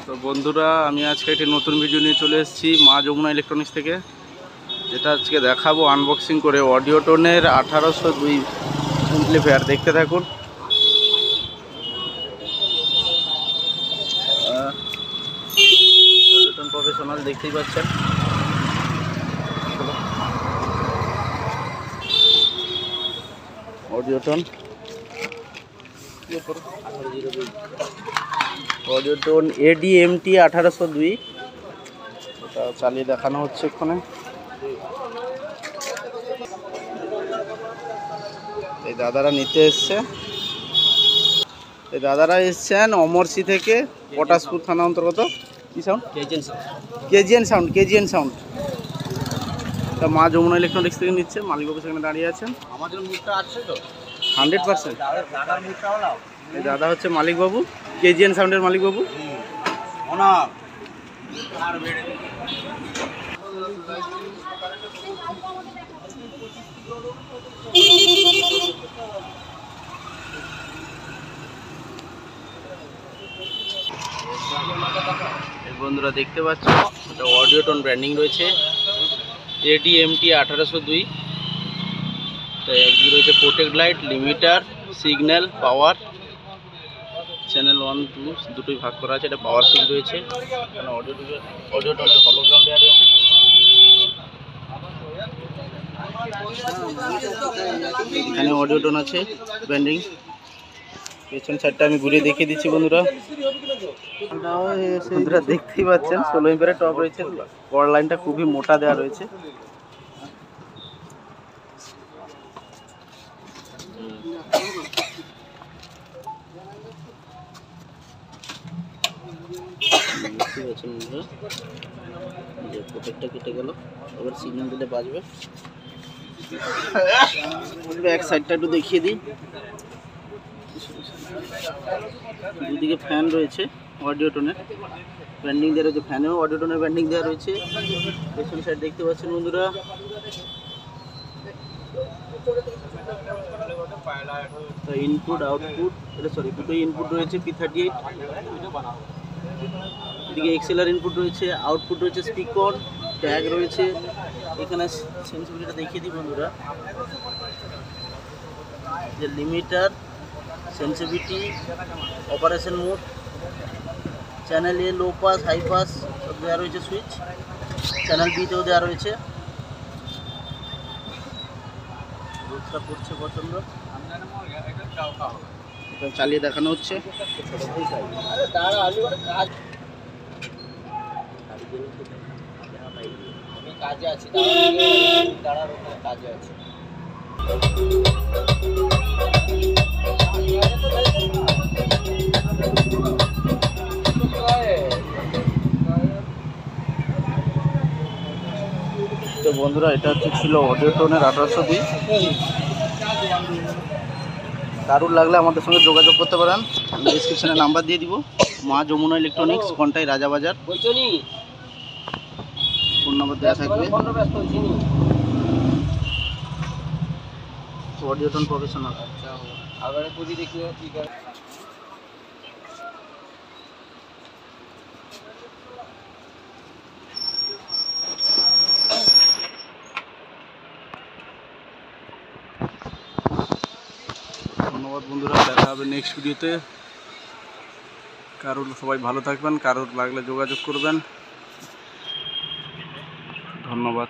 তো বন্ধুরা, আমি আজকে একটি নতুন ভিডিও নিয়ে চলে এসেছি মা যমুনা ইলেকট্রনিক্স থেকে, যেটা আজকে দেখাবো আনবক্সিং করে। অডিওটনের 1802 অ্যাম্পলিফায়ার, দেখতে থাকুন। অডিওটন প্রফেশনাল, দেখতেই পাচ্ছেন। অডিওটন ADMT 1802, এটা চালিয়ে দেখানো হচ্ছে এখানে। এই দাদারা নিতে এসছে, দাদারা এসছেন অমরসি থেকে, পটাশপুর থানা অন্তর্গত। কি সাউন্ড? KGN sound. তা মা যমুনা ইলেকট্রনিক্স থেকে নিচ্ছে, মালিকবাবু সেখানে দাঁড়িয়ে আছেন। আমাদের মুখটা আছে তো 100%। দাদার মুখটা হলো এই দাদা হচ্ছে মালিকবাবু, কেজিএন সাউন্ডের মালিকবাবু। ওনার বন্ধুরা দেখতে পাচ্ছ, এটা অডিওটন ব্র্যান্ডিং রয়েছে, ADMT 1802। তো একদিকে রয়েছে প্রোটেক্ট লাইট, লিমিটার, সিগন্যাল, পাওয়ার। চ্যানেল 1, 2 দুটোই ভাগ করা আছে। এটা পাওয়ার সুইচ রয়েছে, এখানে অডিওটনের হলোগ্রাম দেওয়া রয়েছে। এখানে অডিওটন আছে ব্র্যান্ডিং। পেছন সাইডটা আমি ঘুরে দেখিয়ে দিচ্ছি বন্ধুরা। বন্ধুরা দেখতেই পাচ্ছেন 16 এম্পিয়ারের টপ রয়েছে। কর্ড লাইনটা খুবই মোটা দেওয়া রয়েছে। দেখতেই পাচ্ছেন বন্ধুরা, যে প্রোটেক্টটা কেটে গেল, এবার সিগন্যাল দিলে বাজবে। এক সাইডটা একটু দেখিয়ে দিই। দুদিকে ফ্যান রয়েছে অডিওটনের ব্র্যান্ডিং দেওয়া রয়েছে, ফ্যানেও অডিওটনের ব্র্যান্ডিং দেওয়া রয়েছে। পেছন সাইড দেখতে পাচ্ছেন বন্ধুরা। ইনপুট আউটপুট, এটা সরি দুটোই ইনপুট রয়েছে, P38। এদিকে XLR ইনপুট রয়েছে, আউটপুট রয়েছে, স্পিকার, ট্যাগ রয়েছে। এখানে সেন্সিটিভিটিটা দেখিয়ে দিই বন্ধুরা, যে limiter, sensitivity, operation mode, channel A low pass, high pass সব দেওয়া রয়েছে। সুইচ চ্যানেল বিতেও দেওয়া রয়েছে। রোদটা পড়ছে পছন্দ, চালিয়ে দেখানো হচ্ছে। কাজে আছি, দাঁড়ার কাজে আছে। তো বন্ধুরা, এটা ছিল অডিওটনের 1802। কারুর লাগলে আমাদের সঙ্গে যোগাযোগ করতে পারেন, আমি ডিসক্রিপশনে নাম্বার দিয়ে দিব। Maa Jamuna electronics, Contai Rajabazar, phone number দেওয়া থাকবে। Audioton professional. ধন্যবাদ বন্ধুরা, দেখা হবে নেক্সট ভিডিওতে। সবাই ভালো থাকবেন, কারোর লাগলে যোগাযোগ করবেন। ধন্যবাদ।